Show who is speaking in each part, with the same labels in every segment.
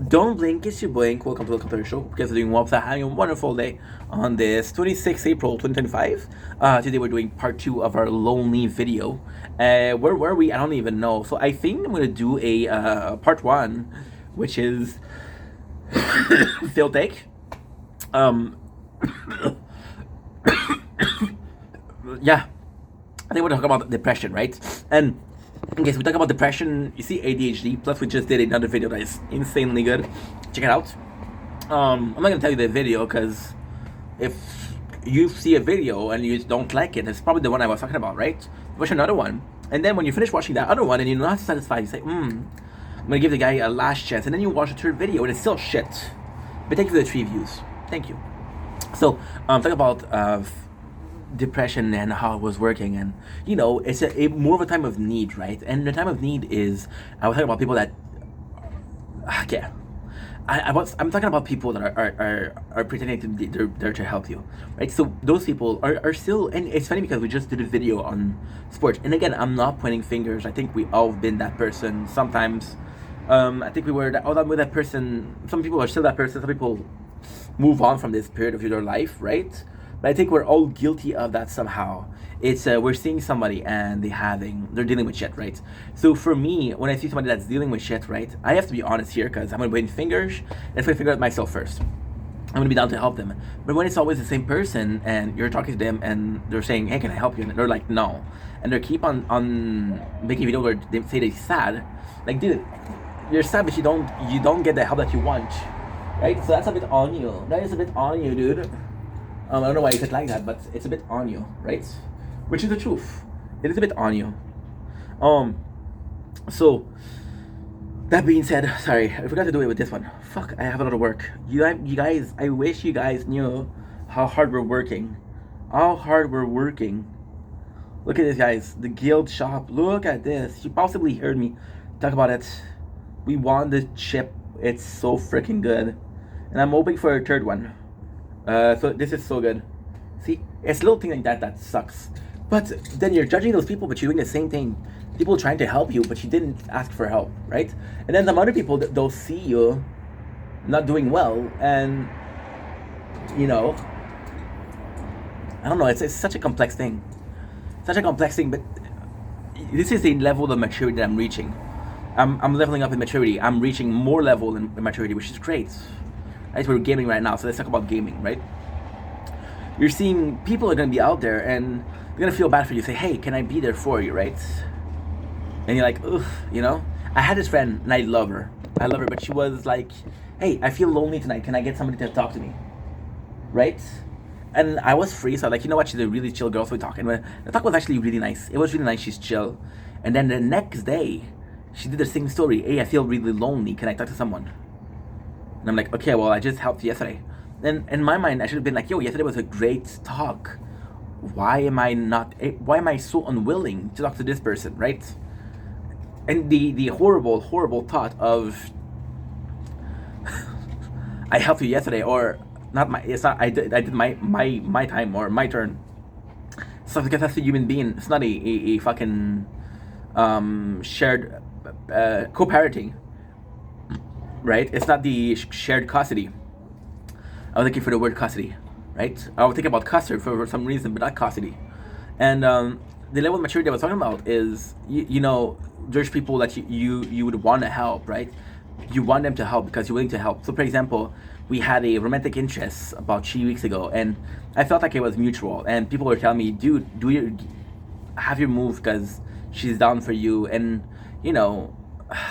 Speaker 1: Don't blink, it's your blink. Welcome to the Computer Show. Because you're doing well, having a wonderful day on this 26th April 2025. Today we're doing part 2 of our lonely video. Where were we? I don't even know. So I think I'm gonna do a part 1, which is still take. Yeah, I think we're talking about depression, right? And in case we talk about depression, you see ADHD. Plus, we just did another video that is insanely good. Check it out. I'm not gonna tell you the video because if you see a video and you don't like it, it's probably the one I was talking about, right? Watch another one, and then when you finish watching that other one and you're not satisfied, you say, I'm gonna give the guy a last chance, and then you watch the third video and it's still shit. But thank you for the 3 views. Thank you. So, talk about depression and how it was working, and it's a more of a time of need, right? And the time of need is, I was talking about people that yeah, I'm talking about people that are pretending to be there to help you, right? So those people are still, and it's funny because we just did a video on sports, and again, I'm not pointing fingers. I think we all been that person sometimes. I think we were that with that person. Some people are still that person. Some people move on from this period of your life, right? But I think we're all guilty of that somehow. It's we're seeing somebody and they're dealing with shit, right? So for me, when I see somebody that's dealing with shit, right, I have to be honest here because I'm gonna point fingers. Let's figure out myself first. I'm gonna be down to help them. But when it's always the same person and you're talking to them and they're saying, "Hey, can I help you?" and they're like, "No," and they keep on making videos where they say they're sad. Like, dude, you're sad, but you don't get the help that you want, right? So that's a bit on you. That is a bit on you, dude. I don't know why you said like that, but it's a bit on you, right? Which is the truth. It is a bit on you. So that being said, sorry, I forgot to do it with this one. Fuck, I have a lot of work. You guys, I wish you guys knew how hard we're working. How hard we're working. Look at this, guys. The guild shop. Look at this. You possibly heard me talk about it. We won the chip. It's so freaking good. And I'm hoping for a third one. So this is so good. See, it's a little thing like that sucks. But then you're judging those people, but you're doing the same thing. People trying to help you, but you didn't ask for help, right? And then some other people, they'll see you not doing well, and I don't know. It's such a complex thing, but this is the level of maturity that I'm reaching. I'm leveling up in maturity. I'm reaching more level in maturity, which is great. Right? We're gaming right now, so let's talk about gaming, right? You're seeing people are gonna be out there and they're gonna feel bad for you. Say, "Hey, can I be there for you?" Right? And you're like, "Ugh," I had this friend and I love her, but she was like, "Hey, I feel lonely tonight. Can I get somebody to talk to me?" Right? And I was free, so I'm like, you know what? She's a really chill girl, so we talked. And the talk was actually really nice. It was really nice. She's chill. And then the next day, she did the same story. "Hey, I feel really lonely. Can I talk to someone?" And I'm like, "Okay, well, I just helped yesterday." And in my mind, I should have been like, "Yo, yesterday was a great talk. Why am I so unwilling to talk to this person?" Right? And the horrible thought of I helped you yesterday, or not my. It's not. I did my time or my turn. So because that's a human being. It's not a fucking shared co-parenting. Right? It's not the shared custody. I was looking for the word custody, right? I was thinking about custard for some reason, but not custody. And the level of maturity I was talking about is, there's people that you would want to help, right? You want them to help because you're willing to help. So, for example, we had a romantic interest about 3 weeks ago, and I felt like it was mutual. And people were telling me, "Dude, have your move because she's down for you." And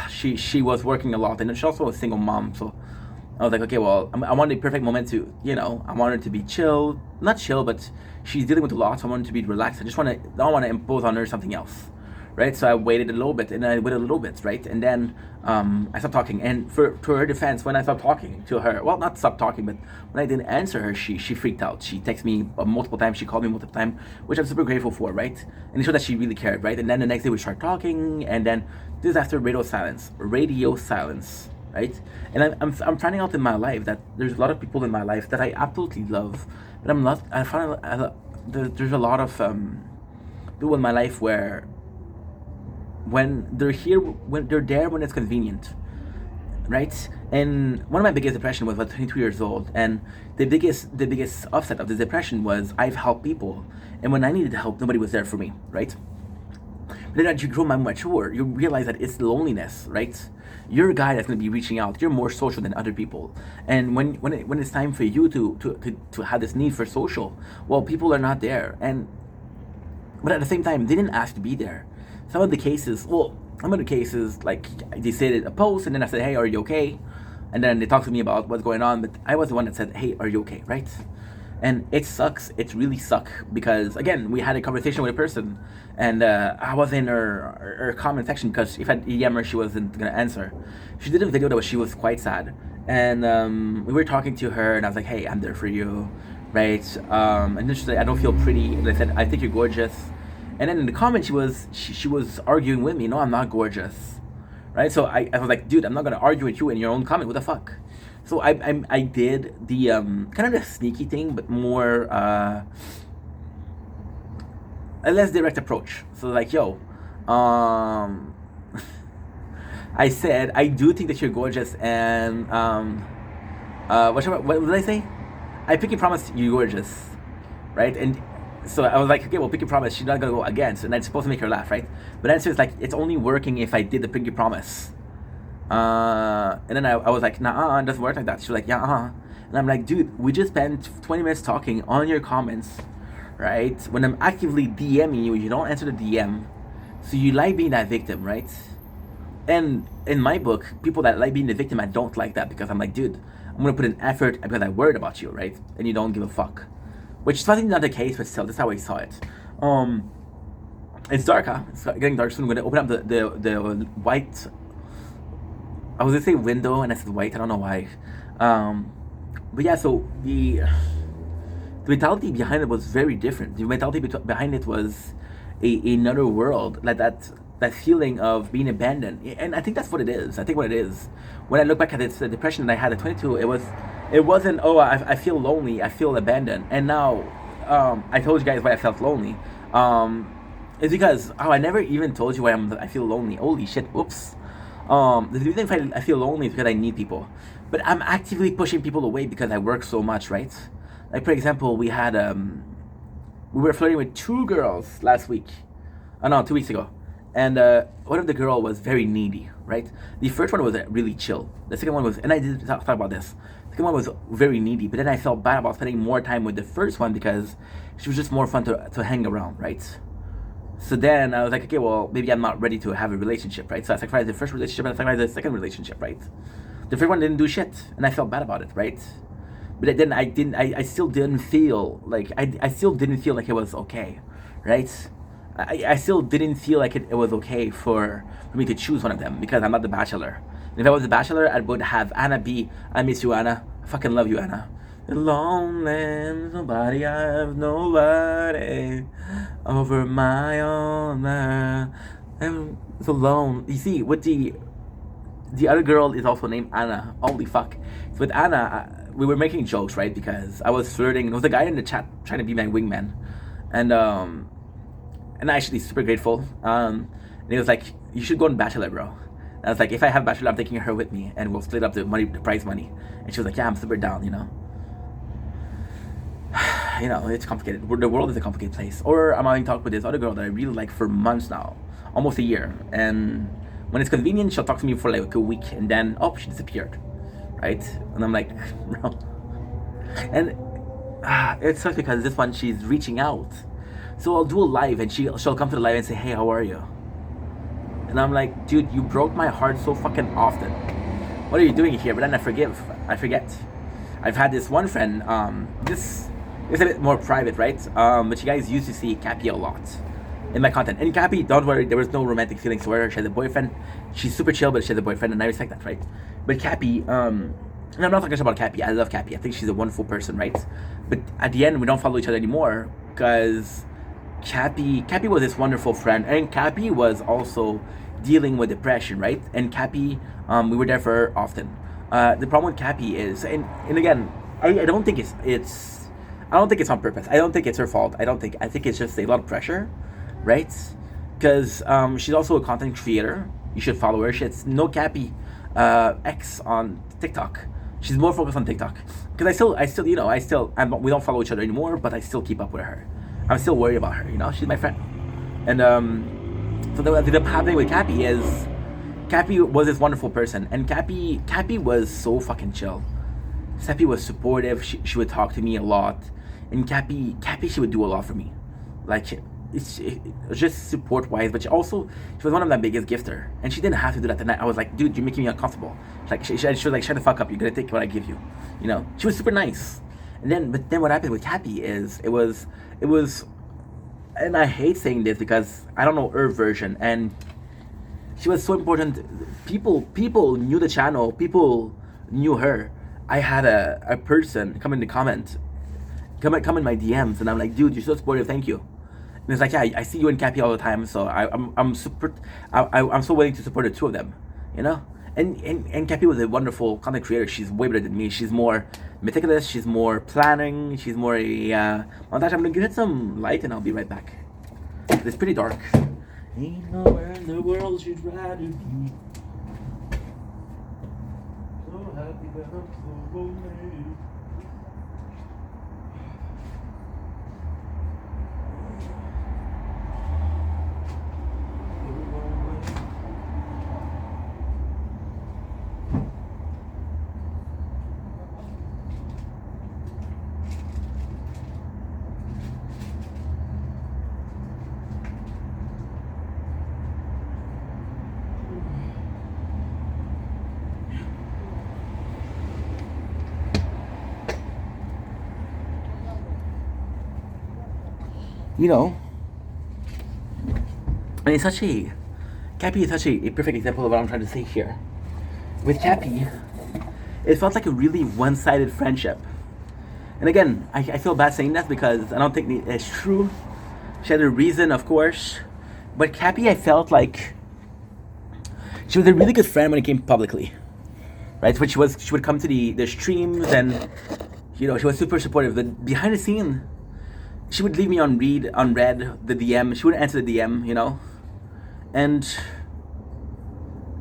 Speaker 1: she was working a lot, and she's also a single mom, so I was like, okay, well, I wanted the perfect moment to, I wanted her to be chill, not chill, but she's dealing with a lot, so I wanted her to be relaxed. I don't want to impose on her something else, right? So I waited a little bit, and I waited a little bit, right? And then I stopped talking, and to her defense, when I stopped talking to her, well, not stopped talking, but when I didn't answer her, she freaked out. She texted me multiple times, she called me multiple times, which I'm super grateful for, right? And it showed that she really cared, right? And then the next day we started talking, and then this is after radio silence, right? And I'm finding out in my life that there's a lot of people in my life that I absolutely love, but I'm not. I find there's a lot of people in my life where when they're here, when they're there when it's convenient, right? And one of my biggest depression was about 22 years old, and the biggest offset of the depression was I've helped people, and when I needed help, nobody was there for me, right? But then as you grow more mature, you realize that it's loneliness, right? You're a guy that's going to be reaching out. You're more social than other people, and when it's time for you to have this need for social, well, people are not there, and but at the same time, they didn't ask to be there. Some of the cases, like they said a post, and then I said, "Hey, are you okay?" And then they talked to me about what's going on. But I was the one that said, "Hey, are you okay?" Right? And it sucks. It really sucks because again, we had a conversation with a person, and I was in her comment section because if I DM her, she wasn't gonna answer. She did a video that she was quite sad, and we were talking to her, and I was like, "Hey, I'm there for you." Right? And then she said, "I don't feel pretty." And I said, "I think you're gorgeous." And then in the comment, she was arguing with me. No, I'm not gorgeous, right? So I was like, dude, I'm not gonna argue with you in your own comment. What the fuck? So I did the kind of the sneaky thing, but more a less direct approach. So like, yo, I said I do think that you're gorgeous, and what did I say? I pinky promise you're gorgeous, right? And so I was like, okay, well, pinky promise, she's not gonna go against, and I'm supposed to make her laugh, right? But then she was like, it's only working if I did the pinky promise. And then I was like, nah, it doesn't work like that. She was like, yeah, and I'm like, dude, we just spent 20 minutes talking on your comments, right? When I'm actively DMing you, you don't answer the DM, so you like being that victim, right? And in my book, people that like being the victim, I don't like that because I'm like, dude, I'm gonna put an effort because I worried about you, right? And you don't give a fuck. Which is probably not the case, but still, that's how I saw it. It's dark, huh? It's getting dark soon. I'm gonna open up the white. I was gonna say window, and I said white. I don't know why. But yeah, so the mentality behind it was very different. The mentality behind it was another world, like that feeling of being abandoned, and I think that's what it is. I think what it is. When I look back at this depression that I had at 22, it wasn't, oh, I feel lonely, I feel abandoned. And now, I told you guys why I felt lonely. It's because, I never even told you why I feel lonely. Holy shit, whoops. The reason I feel lonely is because I need people. But I'm actively pushing people away because I work so much, right? Like, for example, we were flirting with 2 girls last week. Oh no, 2 weeks ago. And one of the girl was very needy, right? The first one was really chill. The second one was, and I did talk about this. The second one was very needy, but then I felt bad about spending more time with the first one because she was just more fun to hang around, right? So then I was like, okay, well, maybe I'm not ready to have a relationship, right? So I sacrificed the first relationship and I sacrificed the second relationship, right? The first one didn't do shit, and I felt bad about it, right? But then I still didn't feel like, I still didn't feel like it was okay, right? I still didn't feel like it was okay for me to choose one of them because I'm not the Bachelor. And if I was the Bachelor, I would have Anna be. I miss you, Anna. I fucking love you, Anna. Lonely, nobody, I have nobody over my own. I'm so alone. You see, with the other girl is also named Anna. Holy fuck. So with Anna, we were making jokes, right? Because I was flirting, and there was a guy in the chat trying to be my wingman, and I'm actually super grateful. And he was like, "You should go on Bachelor, bro." And I was like, "If I have Bachelor, I'm taking her with me, and we'll split up the money, the prize money." And she was like, "Yeah, I'm super down," you know. You know, it's complicated. The world is a complicated place. Or I'm having talk with this other girl that I really like for months now, almost a year. And when it's convenient, she'll talk to me for like a week, and then she disappeared, right? And I'm like, bro. And it sucks because this one she's reaching out. So I'll do a live, and she'll come to the live and say, "Hey, how are you?" And I'm like, dude, you broke my heart so fucking often. What are you doing here? But then I forget. I've had this one friend, this is a bit more private, right? But you guys used to see Cappy a lot in my content. And Cappy, don't worry, there was no romantic feelings for her. She has a boyfriend. She's super chill, but she has a boyfriend, and I respect that, right? But Cappy, and I'm not talking about Cappy. I love Cappy. I think she's a wonderful person, right? But at the end, we don't follow each other anymore because Cappy was this wonderful friend, and Cappy was also dealing with depression, right? And Cappy, we were there for her often. The problem with Cappy is, and again, I don't think it's on purpose. I don't think it's her fault. I think it's just a lot of pressure, right? Because she's also a content creator. You should follow her. She's no Cappy. X on TikTok. She's more focused on TikTok because we don't follow each other anymore, but I still keep up with her. I'm still worried about her. She's my friend. And so what ended up happening with Cappy is Cappy was this wonderful person, and Cappy was so fucking chill. Cappy was supportive. She would talk to me a lot, and Cappy she would do a lot for me, like it's just support wise. But she was one of my biggest gifter, and she didn't have to do that tonight. I was like, dude, you're making me uncomfortable. Like she was like, shut the fuck up. You're gonna take what I give you. She was super nice. But then what happened with Cappy is it was, and I hate saying this because I don't know her version, and she was so important. People knew the channel. People knew her. I had a person come in the comment, come in my DMs, and I'm like, dude, you're so supportive. Thank you. And it's like, yeah, I see you and Cappy all the time, so I'm so willing to support the two of them, And Cappy was a wonderful content creator. She's way better than me. She's more meticulous. She's more planning. She's more montage. I'm gonna give it some light, and I'll be right back. It's pretty dark. Ain't nowhere in the world you'd rather be. So happy that I'm so lonely. And Cappy is such a perfect example of what I'm trying to say here. With Cappy, it felt like a really one-sided friendship. And again, I feel bad saying that because I don't think it's true. She had a reason, of course. But Cappy, I felt like she was a really good friend when it came publicly. Right? When she would come to the streams, and she was super supportive. But behind the scene, she would leave me on read the DM. She wouldn't answer the DM, and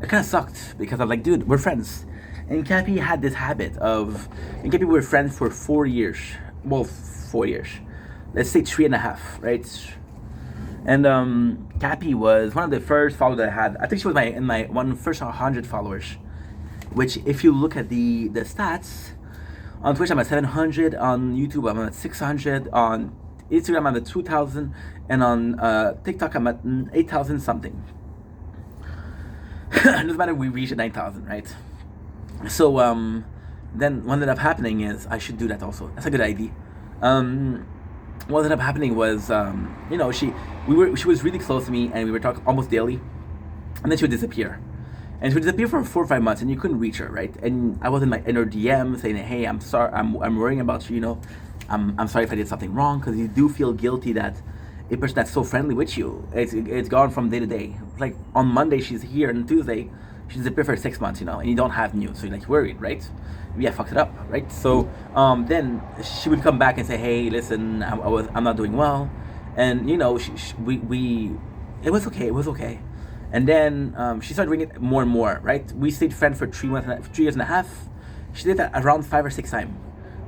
Speaker 1: it kind of sucked because I'm like, dude, we're friends. And Cappy had this habit and Cappy were friends for 4 years. Well, 4 years. Let's say 3.5, right? And Cappy was one of the first followers I had. I think she was in my first 100 followers. Which, if you look at the stats, on Twitch I'm at 700, on YouTube I'm at 600, on Instagram I'm at 2,000, and on TikTok I'm at 8,000 something. It doesn't matter if we reach 9,000, right? So then what ended up happening is I should do that also. That's a good idea. What ended up happening was she was really close to me, and we were talking almost daily, and then she would disappear. And she would disappear for 4 or 5 months, and you couldn't reach her, right? And I was in her DM saying, "Hey, I'm sorry, I'm worrying about you. I'm sorry if I did something wrong," because you do feel guilty that a person that's so friendly with you, it's gone from day to day. Like on Monday she's here, and Tuesday she's disappeared for 6 months, and you don't have news, so you're like worried, right? Maybe I fucked it up, right? So then she would come back and say, "Hey, listen, I'm not doing well," and it was okay. And then she started doing it more and more, right? We stayed friends for 3 years and a half. She did that around 5 or 6 times,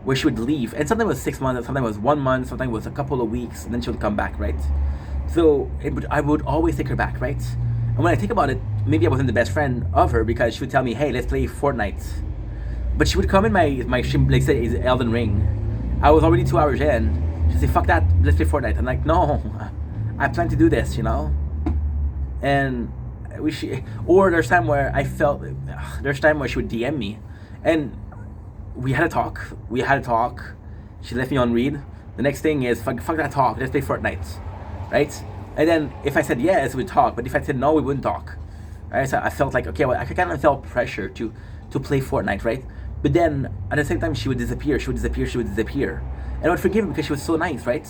Speaker 1: where she would leave, and sometimes it was 6 months, sometimes it was 1 month, sometimes it was a couple of weeks, and then she would come back, right? So I would always take her back, right? And when I think about it, maybe I wasn't the best friend of her because she would tell me, "Hey, let's play Fortnite," but she would come in my stream, like say Elden Ring. I was already 2 hours in. She'd say, "Fuck that, let's play Fortnite." I'm like, "No, I plan to do this," And there's time where she would DM me, and we had a talk. She left me on read. The next thing is fuck that talk. Let's play Fortnite, right? And then if I said yes, we'd talk. But if I said no, we wouldn't talk. Right? So I felt like okay, well, I kind of felt pressure to play Fortnite, right? But then at the same time, she would disappear. And I would forgive her because she was so nice, right?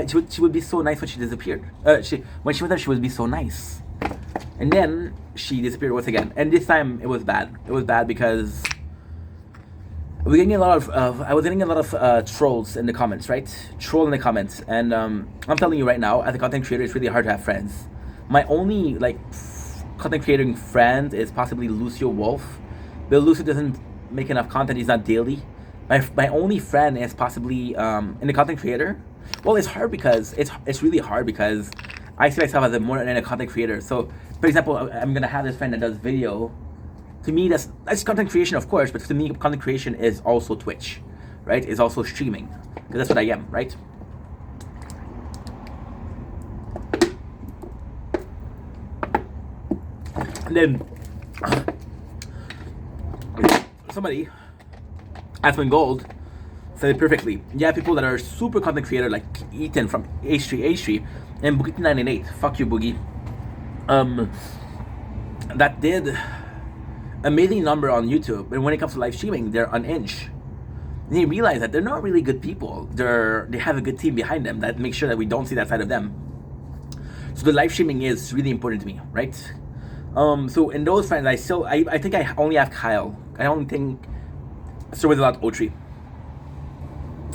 Speaker 1: She would be so nice when she disappeared. When she was there, she would be so nice. And then she disappeared once again. And this time it was bad. It was bad because I was getting a lot of trolls in the comments, right? And I'm telling you right now, as a content creator, it's really hard to have friends. My only content creating friend is possibly Lucio Wolf, but Lucio doesn't make enough content. He's not daily. My only friend is possibly in the content creator. Well, it's hard because it's really hard because I see myself as a more than a content creator. So, for example, I'm gonna have this friend that does video. To me, that's content creation, of course, but to me, content creation is also Twitch, right? It's also streaming, because that's what I am, right? And then somebody, Aspen Gold, said it perfectly. Yeah, people that are super content creator like Ethan from H3 and Boogie98. Fuck you, Boogie. That did amazing number on YouTube, but when it comes to live streaming, they're on inch. And you realize that they're not really good people. They have a good team behind them that makes sure that we don't see that side of them. So the live streaming is really important to me, right? So in those friends, I think I only have Kyle. I don't think so with a lot Otri.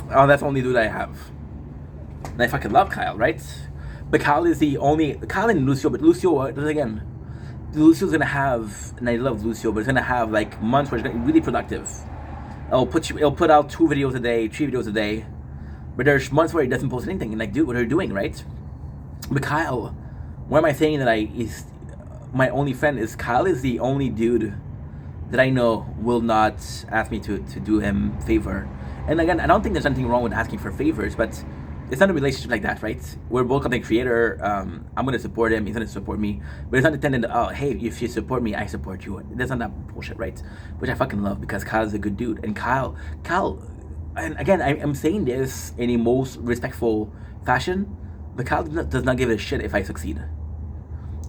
Speaker 1: That's the only dude I have. And I fucking love Kyle, right? But Kyle is the only Kyle and Lucio. But Lucio, again, Lucio's gonna have, and I love Lucio, but it's gonna have like months where it's gonna be really productive. It'll put out 2 videos a day, 3 videos a day. But there's months where he doesn't post anything, and like, dude, what are you doing, right? But Kyle, why am I saying that my only friend is Kyle is the only dude that I know will not ask me to do him favor. And again, I don't think there's anything wrong with asking for favors, but it's not a relationship like that, right? We're both content creator. I'm gonna support him. He's gonna support me. But it's not intended. Oh, hey, if you support me, I support you. That's not that bullshit, right? Which I fucking love because Kyle's a good dude. And Kyle, and again, I'm saying this in a most respectful fashion, but Kyle does not give a shit if I succeed.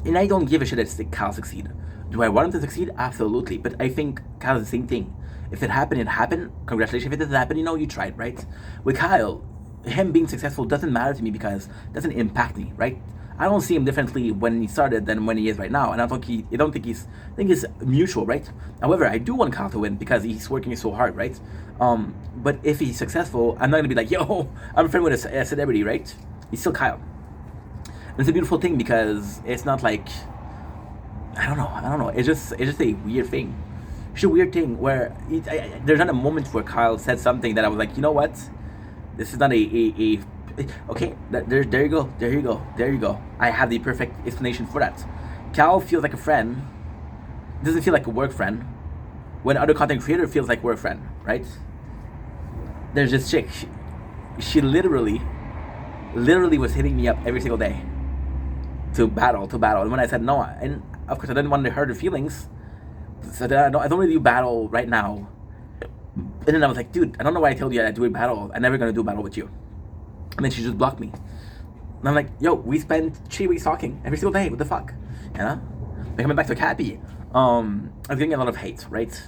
Speaker 1: And I don't give a shit if Kyle succeed. Do I want him to succeed? Absolutely. But I think Kyle's the same thing. If it happened, it happened. Congratulations. If it doesn't happen, you tried, right? With Kyle, him being successful doesn't matter to me because it doesn't impact me, right? I don't see him differently when he started than when he is right now, and I think it's mutual, right? However, I do want Kyle to win because he's working so hard, right? But if he's successful, I'm not gonna be like, yo, I'm a friend with a celebrity, right? He's still Kyle. And it's a beautiful thing because it's not like I don't know. It's just a weird thing. It's a weird thing where there's not a moment where Kyle said something that I was like, you know what? This is not okay. There you go. I have the perfect explanation for that. Kyle feels like a friend. Doesn't feel like a work friend. When other content creator feels like work friend, right? There's this chick. She literally was hitting me up every single day to battle. And when I said no, and of course I didn't want to hurt her feelings, so I don't really do battle right now. And then I was like, dude, I don't know why I told you I do a battle. I'm never gonna do a battle with you. And then she just blocked me. And I'm like, yo, we spent 3 weeks talking every single day. What the fuck? You know? But coming back to Cappy, I was getting a lot of hate, right?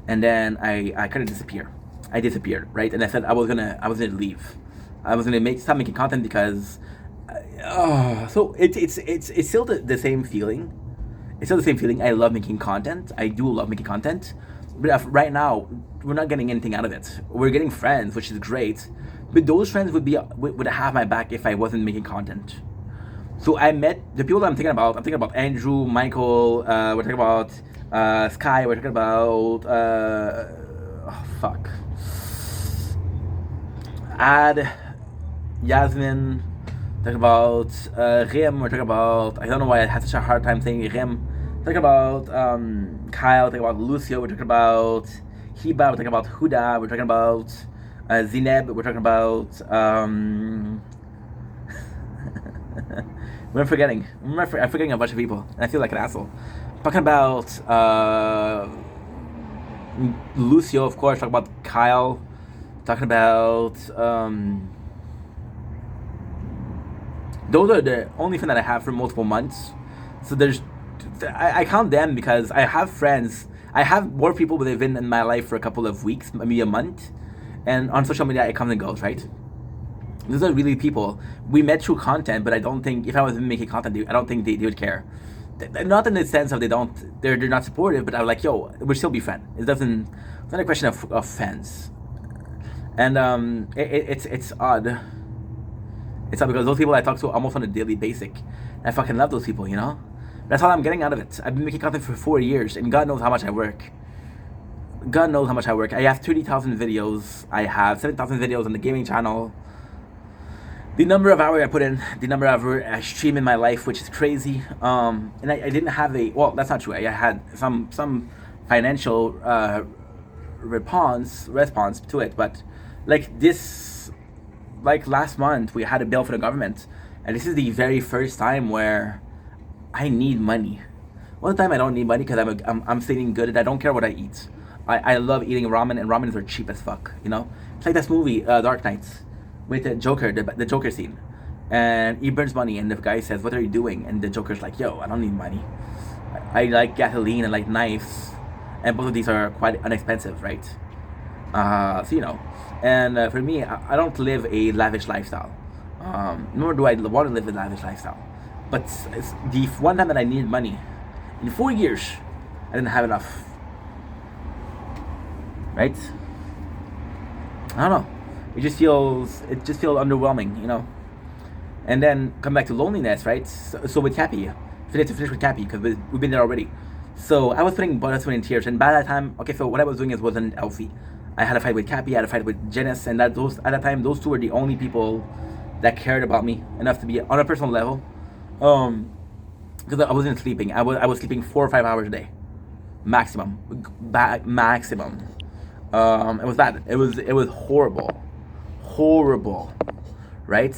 Speaker 1: And then I kind of disappeared. I disappeared, right? And I said I was gonna leave. I was gonna stop making content because, so it's still the same feeling. It's still the same feeling. I love making content. I do love making content. But right now, we're not getting anything out of it. We're getting friends, which is great. But those friends would have my back if I wasn't making content. So I met the people that I'm thinking about. I'm thinking about Andrew, Michael. We're talking about Sky. We're talking about Ad, Yasmin. Talking about Rim. We're talking about, I don't know why I had such a hard time saying Rim. Talking about Kyle. Talking about Lucio. We're talking about Hiba. We're talking about Huda. We're talking about Zineb. We're talking about I'm forgetting a bunch of people, and I feel like an asshole. Talking about Lucio, of course. Talking about Kyle. Talking about those are the only friends that I have for multiple months. So I count them because I have friends. I have more people that have been in my life for a couple of weeks, maybe a month. And on social media, it comes and goes, right? Those are really people. We met through content, but I don't think, if I was making content, I don't think they would care. Not in the sense of they're not supportive, but I'm like, yo, we'll still be friends. It's not a question of fans. And it's odd. It's odd because those people I talk to almost on a daily basis. I fucking love those people, you know? That's all I'm getting out of it. I've been making content for 4 years, and God knows how much I work. God knows how much I work. I have 30,000 videos. I have 7,000 videos on the gaming channel. The number of hours I put in, the number of hours I stream in my life, which is crazy. And I didn't have well, that's not true. I had some financial response to it, but like this, like last month we had a bill for the government, and this is the very first time where I need money. One time I don't need money because I'm feeling good and I don't care what I eat. I love eating ramen, and ramens are cheap as fuck. You know, it's like this movie Dark Knight with the Joker, the Joker scene, and he burns money, and the guy says, "What are you doing?" And the Joker's like, "Yo, I don't need money. I like gasoline and like knives, and both of these are quite inexpensive, right?" So you know, and for me, I don't live a lavish lifestyle, nor do I want to live a lavish lifestyle. But it's the one time that I needed money, in 4 years, I didn't have enough. Right? I don't know. It just feels underwhelming, you know. And then come back to loneliness, right? So with Cappy, finish with Cappy because we've been there already. So I was putting blood, sweat, and tears, and by that time, okay, so what I was doing wasn't healthy. I had a fight with Cappy, I had a fight with Janice, and at that time, those two were the only people that cared about me enough to be on a personal level. Because I wasn't sleeping. I was sleeping 4 or 5 hours a day, maximum. It was bad. It was horrible, right?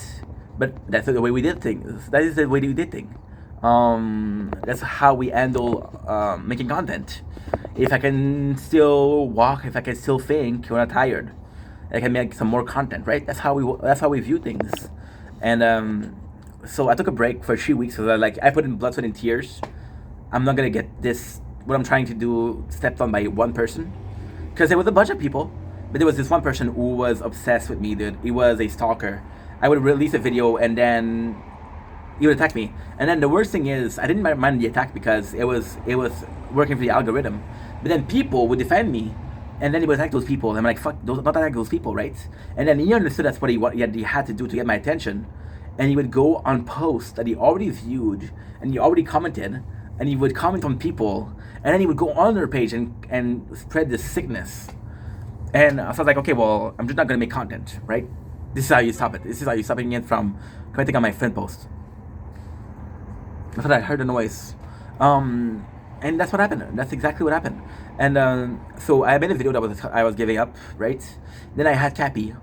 Speaker 1: But that's the way we did things. That is the way we did things. That's how we handle making content. If I can still walk, if I can still think when I'm tired, I can make some more content, right? That's how we view things. And so I took a break for 3 weeks because I put in blood, sweat, and tears. I'm not gonna get this. What I'm trying to do stepped on by one person, because there was a bunch of people, but there was this one person who was obsessed with me, dude. He was a stalker. I would release a video and then he would attack me. And then the worst thing is, I didn't mind the attack because it was working for the algorithm. But then people would defend me, and then he would attack those people. And I'm like, fuck, not attack those people, right? And then he understood that's what he had to do to get my attention. And he would go on posts that he already viewed and he already commented, and he would comment on people, and then he would go on their page and spread this sickness. And so I was like, okay, well, I'm just not gonna make content, right? This is how you stop it. This is how you stop it from commenting on my friend post. I thought I heard a noise. And that's what happened. That's exactly what happened. And so I made a video that I was giving up, right? Then I had Cappy.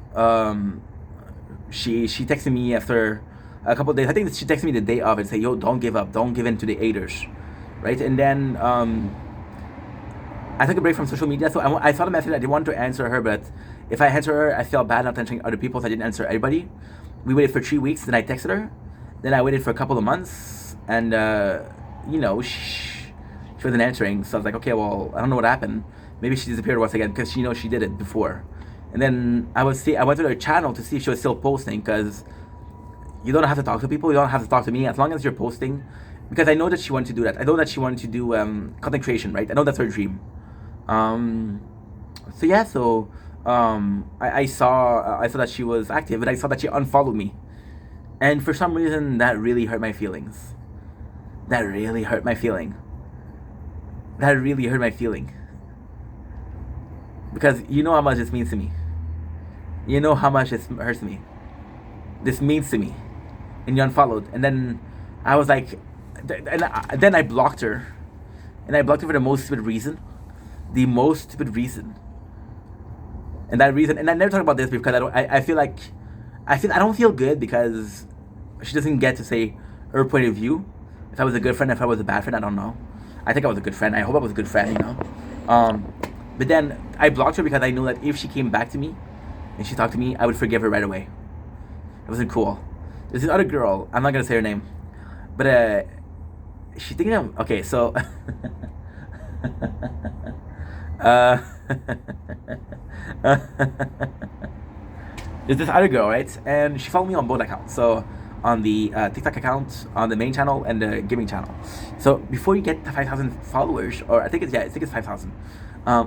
Speaker 1: She texted me after a couple of days. I think she texted me the day of and said, "Yo, don't give up. Don't give in to the haters," right? And then I took a break from social media. So I saw the message. I didn't want to answer her, but if I answer her, I felt bad not answering other people, so I didn't answer everybody. We waited for 3 weeks. Then I texted her. Then I waited for a couple of months, and you know, she wasn't answering. So I was like, okay, well, I don't know what happened. Maybe she disappeared once again because she did it before. And then I went to her channel to see if she was still posting, because you don't have to talk to people. You don't have to talk to me as long as you're posting. Because I know that she wanted to do that. I know that she wanted to do content creation, right? I know that's her dream. So yeah, so I saw that she was active, and I saw that she unfollowed me. And for some reason, that really hurt my feelings. That really hurt my feeling. Because you know how much this means to me. You know how much this hurts me. This means to me. And you unfollowed. And then I was like, then I blocked her. And I blocked her for the most stupid reason. The most stupid reason. And that reason, and I never talk about this because I don't feel good because she doesn't get to say her point of view. If I was a good friend, if I was a bad friend, I don't know. I think I was a good friend. I hope I was a good friend, you know. But then I blocked her because I knew that if she came back to me and she talked to me, I would forgive her right away. It wasn't cool. There's this other girl, I'm not gonna say her name, but she thinking of, okay, so there's this other girl, right? And she followed me on both accounts. So on the TikTok account, on the main channel, and the gaming channel. So before you get to 5,000 followers, or I think it's 5,000.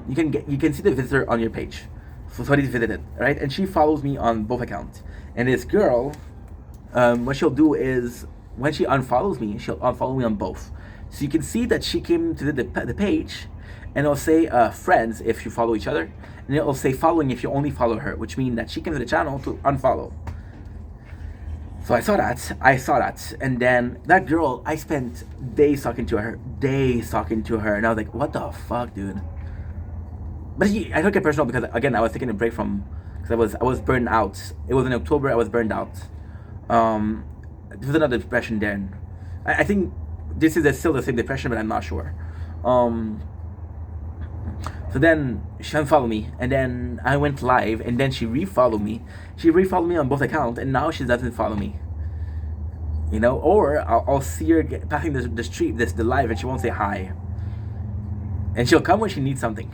Speaker 1: You can see the visitor on your page. So somebody's visited, right? And she follows me on both accounts. And this girl, what she'll do is when she unfollows me, she'll unfollow me on both. So you can see that she came to the page, and it'll say friends if you follow each other, and it'll say following if you only follow her, which means that she came to the channel to unfollow. So I saw that, and then that girl, I spent days talking to her, and I was like, what the fuck, dude? But I took it personal because, again, I was taking a break from, because I was burned out. It was in October, I was burned out. There was another depression then. I think this is still the same depression, but I'm not sure. So then she unfollowed me, and then I went live, and then she refollowed me. She refollowed me on both accounts, and now she doesn't follow me. You know, or I'll see her passing the street, the live, and she won't say hi. And she'll come when she needs something.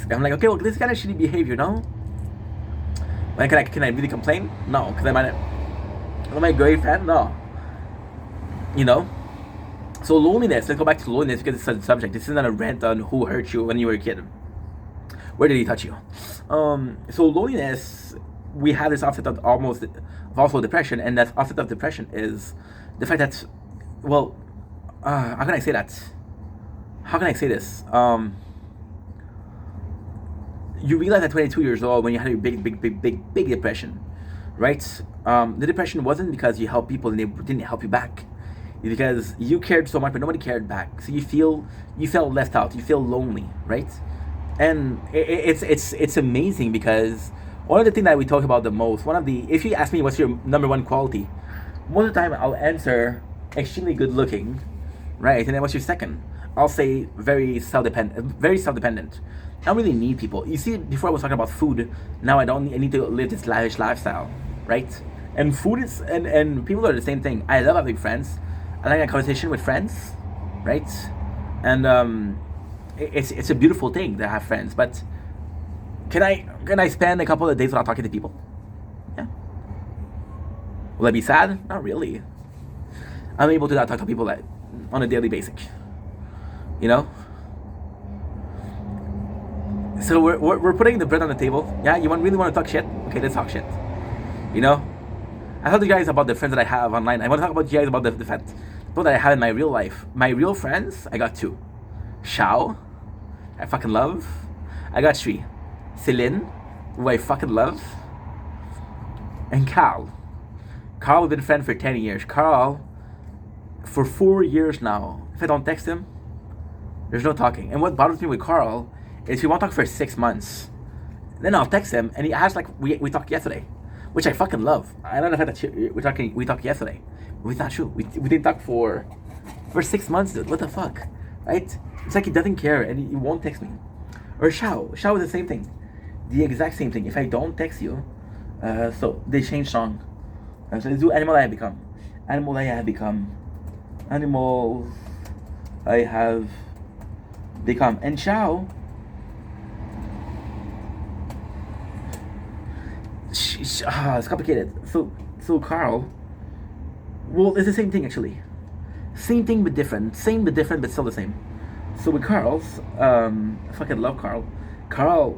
Speaker 1: I'm like, okay, well, this kind of shitty behavior, no? Like, can I really complain? No, because am I a great fan? No. You know? So loneliness, let's go back to loneliness because it's a subject. This isn't a rant on who hurt you when you were a kid. Where did he touch you? So loneliness, we have this offset of also depression, and that offset of depression is the fact that, well, how can I say that? How can I say this? You realize at 22 years old when you had a big depression, right? The depression wasn't because you helped people and they didn't help you back. It's because you cared so much but nobody cared back. So you felt left out. You feel lonely, right? And it's amazing because one of the things that we talk about the most, if you ask me what's your number one quality, most of the time I'll answer extremely good looking, right? And then what's your second? I'll say very self-dependent. I don't really need people. You see, before I was talking about food, now I need to live this lavish lifestyle, right? And food is, and people are the same thing. I love having friends. I like a conversation with friends, right? And it's a beautiful thing to have friends. But can I spend a couple of days without talking to people? Yeah. Will I be sad? Not really. I'm able to not talk to people on a daily basis. You know? So we're putting the bread on the table. Yeah, you really want to talk shit? Okay, let's talk shit. You know? I told you guys about the friends that I have online. I want to talk about you guys about the people that I have in my real life. My real friends, I got 2. Shao, I fucking love. I got 3. Celine, who I fucking love. And Carl. Carl, we've been friends for 10 years. Carl, for 4 years now, if I don't text him, there's no talking. And what bothers me with Carl is he won't talk for 6 months. Then I'll text him, and he acts like we talked yesterday, which I fucking love. I don't know if we talked yesterday. But it's not true. We didn't talk for 6 months, dude. What the fuck, right? It's like he doesn't care, and he won't text me. Or Shao is the same thing, the exact same thing. If I don't text you, so they change song. So let's do Animal I Have Become. Animal I Have Become. Animals I Have Become. And Shao, it's complicated. So Carl, well, it's the same thing actually. Same thing but different. Same but different, but still the same. So with Carl's, I fucking love Carl. Carl,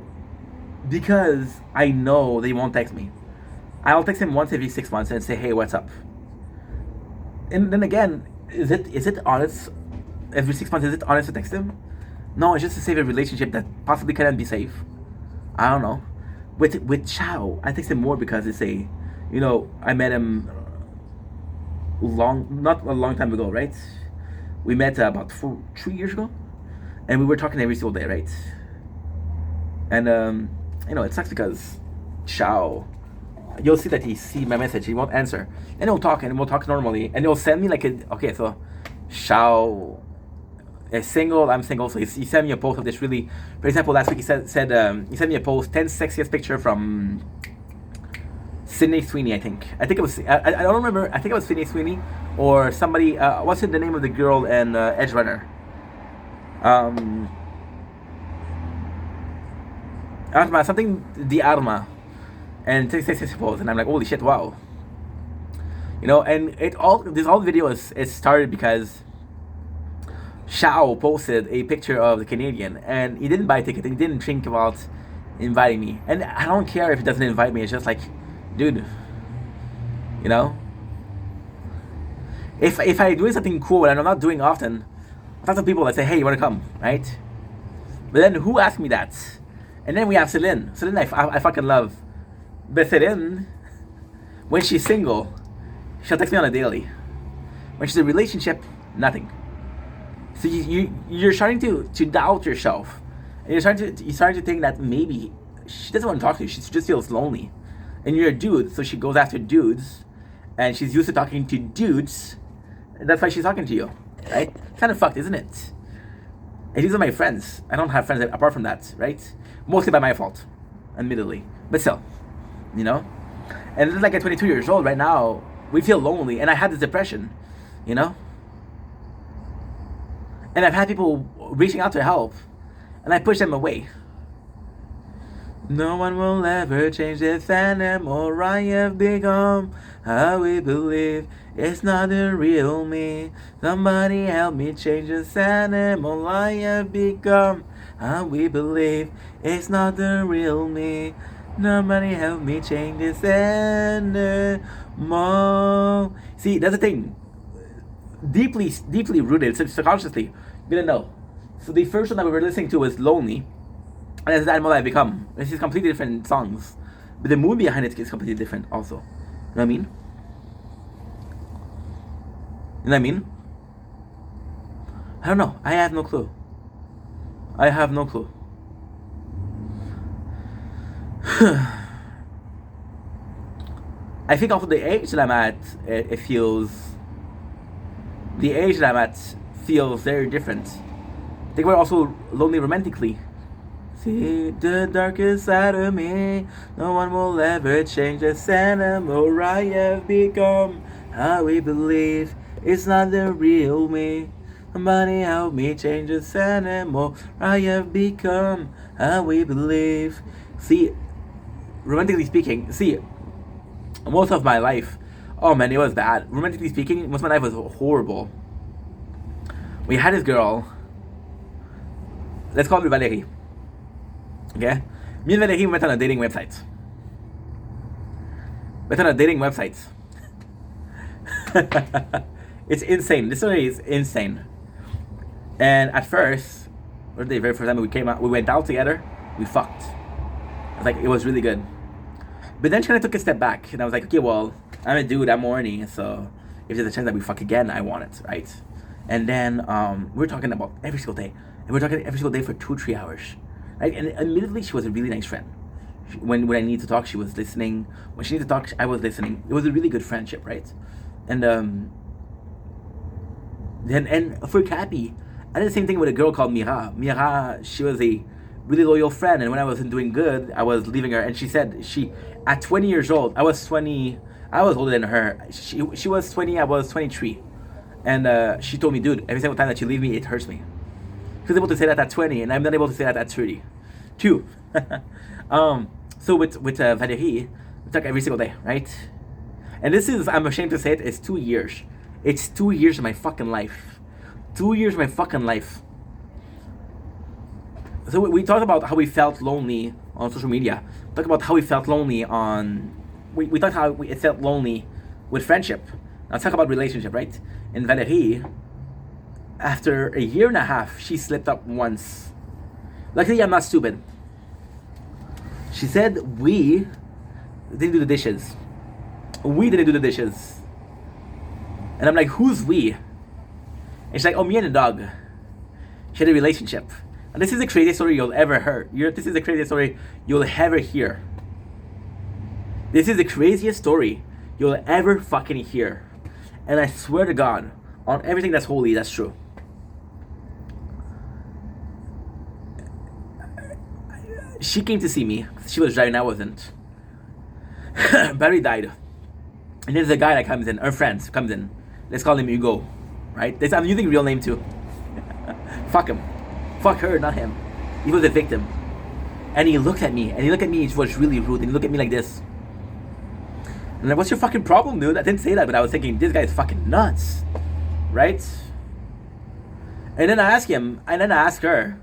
Speaker 1: because I know they won't text me. I'll text him once every 6 months and say, hey, what's up? And then again, is it honest? Every 6 months, is it honest to text him? No, it's just to save a relationship that possibly couldn't be safe. I don't know. With Chao, I text him more because it's I met him not a long time ago, right? We met about 3 years ago, and we were talking every single day, right? And it sucks because Chao, you'll see that he see my message, he won't answer, and we'll talk normally, and he'll send me so Shao is single, I'm single, so he sent me a post of this really, for example, last week he said he sent me a post, 10 sexiest picture from Sydney Sweeney, I think it was, I don't remember, I think it was Sydney Sweeney, or somebody, what's the name of the girl in Edge Runner? Arma, something, the Arma, and 10 sexiest post, and I'm like, holy shit, wow. And this whole video is started because Shao posted a picture of the Canadian, and he didn't buy a ticket, and he didn't think about inviting me. And I don't care if he doesn't invite me, it's just like, dude, If I'm doing something cool and I'm not doing often, I talk to people that say, hey, you want to come, right? But then who asked me that? And then we have Celine. Celine, I fucking love. But Celine, when she's single, she'll text me on a daily. When she's in a relationship, nothing. So you're starting to doubt yourself, and you're starting to think that maybe she doesn't want to talk to you. She just feels lonely, and you're a dude, so she goes after dudes, and she's used to talking to dudes, and that's why she's talking to you, right? Kind of fucked, isn't it? And these are my friends. I don't have friends apart from that, right? Mostly by my fault, admittedly, but still, you know. And this is like at 22 years old right now, we feel lonely, and I had this depression, you know. And I've had people reaching out to help, and I push them away. No one will ever change this animal I have become. How we believe it's not the real me. Somebody help me change this animal I have become. How we believe it's not the real me. Nobody help me change this animal. See, that's the thing. Deeply rooted, subconsciously, we didn't know. So the first one that we were listening to was Lonely, and that's the animal I've become. This is completely different songs, but the mood behind it is completely different also. You know what I mean? You know what I mean? I don't know. I have no clue. I have no clue. I think also the age that I'm at, it feels. The age that I'm at feels very different. I think we're also lonely romantically. See the darkest side of me. No one will ever change this animal I have become. How we believe it's not the real me. Somebody help me change this animal I have become. How we believe. See, romantically speaking, most of my life, oh man, it was bad. Romantically speaking, most of my life was horrible. We had this girl, let's call her Valérie. Okay? Me and Valérie went on a dating website. It's insane. This story is insane. And at first, or the very first time we went out together, we fucked. It was really good. But then she kind of took a step back, and I was like, okay, well, I'm a dude, I'm horny, so if there's a chance that we fuck again, I want it, right? And then we were talking about every single day, and we were talking every single day for 2-3 hours, right? And admittedly, she was a really nice friend. When I needed to talk, she was listening. When she needed to talk, I was listening. It was a really good friendship, right? And for Cappy, I did the same thing with a girl called Mira. Mira, she was a really loyal friend, and when I wasn't doing good, I was leaving her. And she said at 20 years old, I was 20. I was older than her. She was 20. I was 23, and she told me, dude, every single time that you leave me, it hurts me. She was able to say that at 20, and I'm not able to say that at 32. So with Valérie, we talk every single day, right? And this is, I'm ashamed to say it, it's 2 years. It's 2 years of my fucking life. 2 years of my fucking life. So we talked about how we felt lonely on social media. We talked about how we felt lonely on. We talked how it felt lonely with friendship. Now let's talk about relationship, right? And Valérie, after a year and a half, she slipped up once. Luckily, I'm not stupid. She said we didn't do the dishes. We didn't do the dishes. And I'm like, who's we? And she's like, oh, me and the dog. She had a relationship. And this is the craziest story you'll ever hear. This is the craziest story you'll ever hear. This is the craziest story you'll ever fucking hear. And I swear to God, on everything that's holy, that's true. She came to see me. She was driving, I wasn't. Barry died. And there's a guy that comes in, our friend comes in. Let's call him Hugo. Right? I'm using real name too. Fuck him. Fuck her, not him. He was a victim. And he looked at me, it was really rude, and he looked at me like this. And I'm like, what's your fucking problem, dude? I didn't say that, but I was thinking, this guy's fucking nuts. Right? And then I asked him, and then I asked her,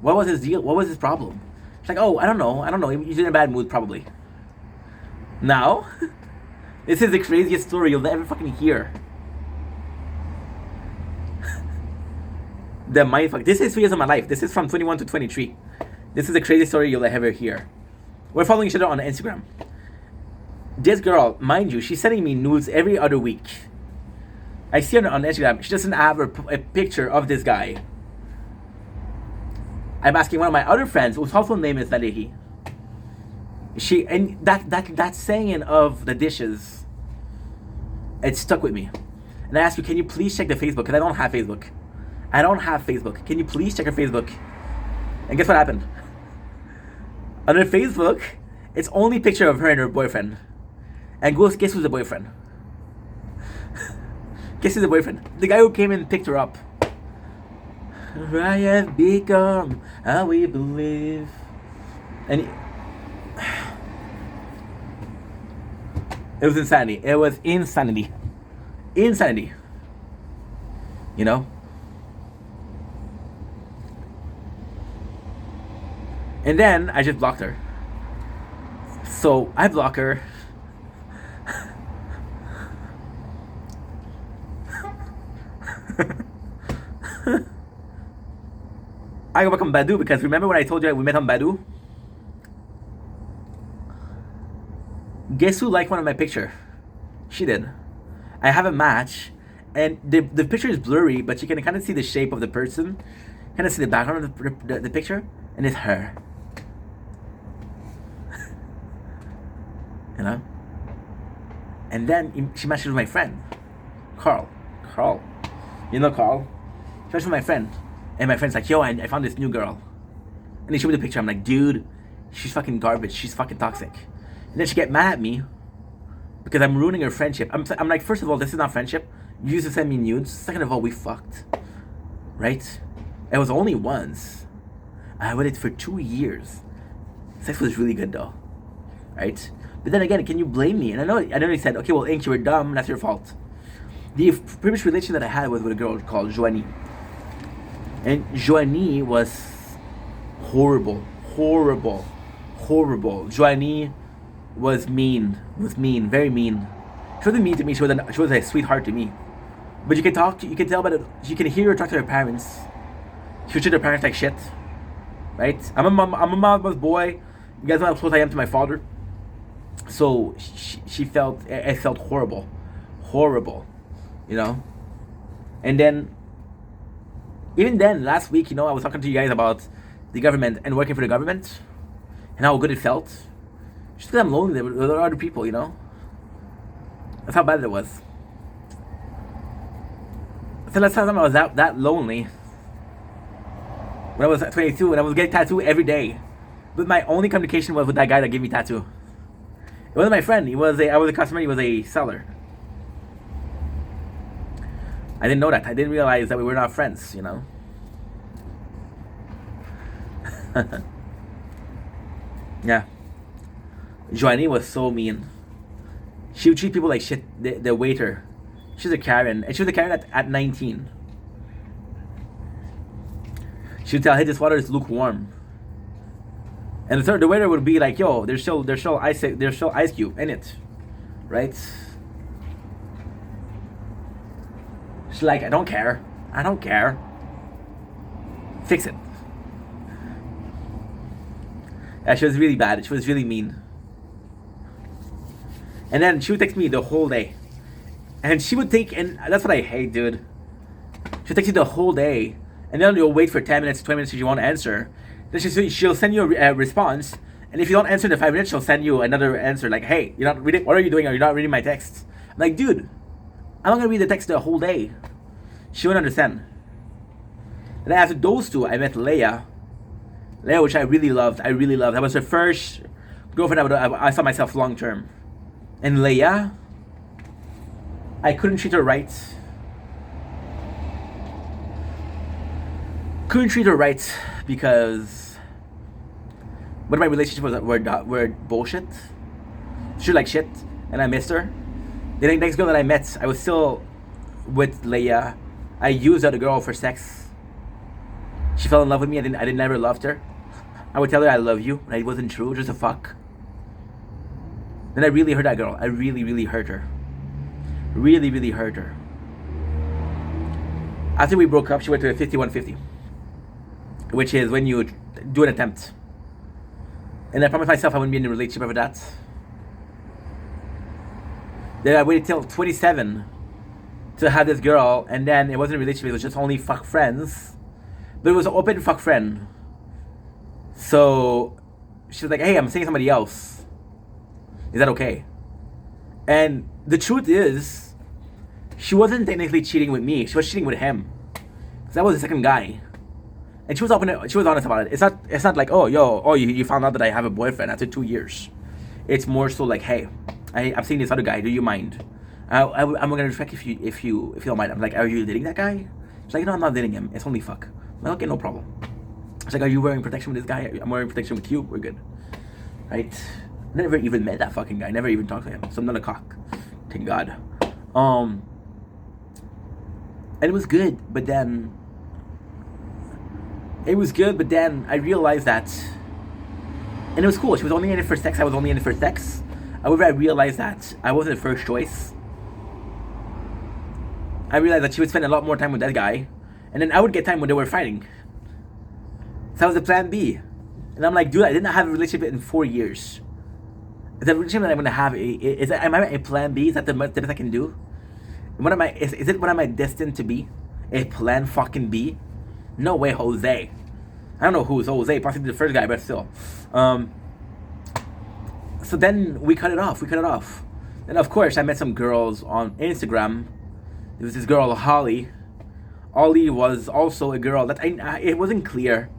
Speaker 1: what was his deal? What was his problem? She's like, oh, I don't know. He's in a bad mood, probably. Now, this is the craziest story you'll ever fucking hear. The mindfuck. This is 3 years of my life. This is from 21 to 23. This is the craziest story you'll ever hear. We're following each other on Instagram. This girl, mind you, she's sending me nudes every other week. I see her on Instagram. She doesn't have a picture of this guy. I'm asking one of my other friends, whose household name is Valerie. And that saying of the dishes, it stuck with me. And I asked you, can you please check the Facebook? Because I don't have Facebook. I don't have Facebook. Can you please check her Facebook? And guess what happened? On her Facebook, it's only a picture of her and her boyfriend. And guess who's the boyfriend? Guess who's the boyfriend? The guy who came and picked her up. I have become how we believe. And it was insanity. It was insanity. Insanity. You know? And then I just blocked her. So I block her. I go back on Badoo because remember when I told you we met on Badoo? Guess who liked one of my picture? She did. I have a match, and the picture is blurry, but you can kind of see the shape of the person, kind of see the background of the picture, and it's her. You know? And then she matched with my friend, Carl. You know Carl? She matched with my friend. And my friend's like, yo, I found this new girl. And they show me the picture. I'm like, dude, she's fucking garbage. She's fucking toxic. And then she get mad at me because I'm ruining her friendship. I'm like, first of all, this is not friendship. You used to send me nudes. Second of all, we fucked. Right? It was only once. I waited for 2 years. Sex was really good though. Right? But then again, can you blame me? And I know he said, okay, well, Ink, you were dumb. That's your fault. The previous relation that I had was with a girl called Joanie. And Joanie was horrible. Joanie was mean, very mean. She wasn't mean to me. She was a sweetheart to me. But you can tell by you can hear her talk to her parents. She would treat her parents like shit, right? I'm a mama's boy. You guys know how close I am to my father. So it felt horrible, you know. And then. Even then, last week, you know, I was talking to you guys about the government and working for the government and how good it felt. Just because I'm lonely there with other people, you know. That's how bad it was. The last time I was that lonely, when I was 22, and I was getting tattooed every day. But my only communication was with that guy that gave me tattoo. It wasn't my friend. I was a customer. He was a seller. I didn't know that. I didn't realize that we were not friends, you know. Yeah. Joanie was so mean. She would treat people like shit. The waiter. She was a Karen. And she was a Karen at 19. She would tell, hey, this water is lukewarm. And the waiter would be like, yo, there's still ice cube in it. Right? She's like, I don't care. Fix it. Yeah, she was really bad. She was really mean. And then she would text me the whole day. And she would and that's what I hate, dude. She'll text you the whole day. And then you'll wait for 10 minutes, 20 minutes if you want to answer. Then she'll send you a response. And if you don't answer in the 5 minutes, she'll send you another answer like, hey, you're not reading, what are you doing? Are you not reading my text? I'm like, dude, I'm not going to read the text the whole day. She wouldn't understand. And after those two, I met Leia. Leia, which I really loved. That was her first girlfriend I saw myself long term. And Leia, I couldn't treat her right. Because one of my relationships were bullshit. She was like shit, and I missed her. The next girl that I met, I was still with Leia. I used that girl for sex. She fell in love with me. I never loved her. I would tell her I love you, but it wasn't true. Just a fuck. Then I really hurt that girl. I really hurt her. Really hurt her. After we broke up, she went to a 5150, which is when you do an attempt. And I promised myself I wouldn't be in a relationship after that. Then I waited till 27 to have this girl, and then it wasn't a relationship, it was just only fuck friends. But it was an open fuck friend. So she was like, hey, I'm seeing somebody else. Is that okay? And the truth is, she wasn't technically cheating with me. She was cheating with him. Because I was the second guy. And she was open. She was honest about it. It's not like, you found out that I have a boyfriend after 2 years. It's more so like, hey, I'm seeing this other guy. Do you mind? I'm gonna respect if you don't mind. I'm like, are you dating that guy? She's like, no, I'm not dating him. It's only fuck. I'm like, okay, no problem. She's like, are you wearing protection with this guy? I'm wearing protection with you. We're good, right? Never even met that fucking guy. Never even talked to him. So I'm not a cock. Thank God. And it was good, but then I realized that, and it was cool. She was only in it for sex. I was only in it for sex. However, I realized that I wasn't the first choice. I realized that she would spend a lot more time with that guy, and then I would get time when they were fighting. So that was the plan B. And I'm like, dude, I didn't have a relationship in 4 years. Is that relationship that I'm gonna have? Am I a plan B? Is that the best I can do? What am I? Is it what am I destined to be? A plan fucking B? No way, Jose. I don't know who's Jose. Possibly the first guy, but still. So then we cut it off. Then of course I met some girls on Instagram. There was this girl, Holly. Ollie was also a girl that it wasn't clear.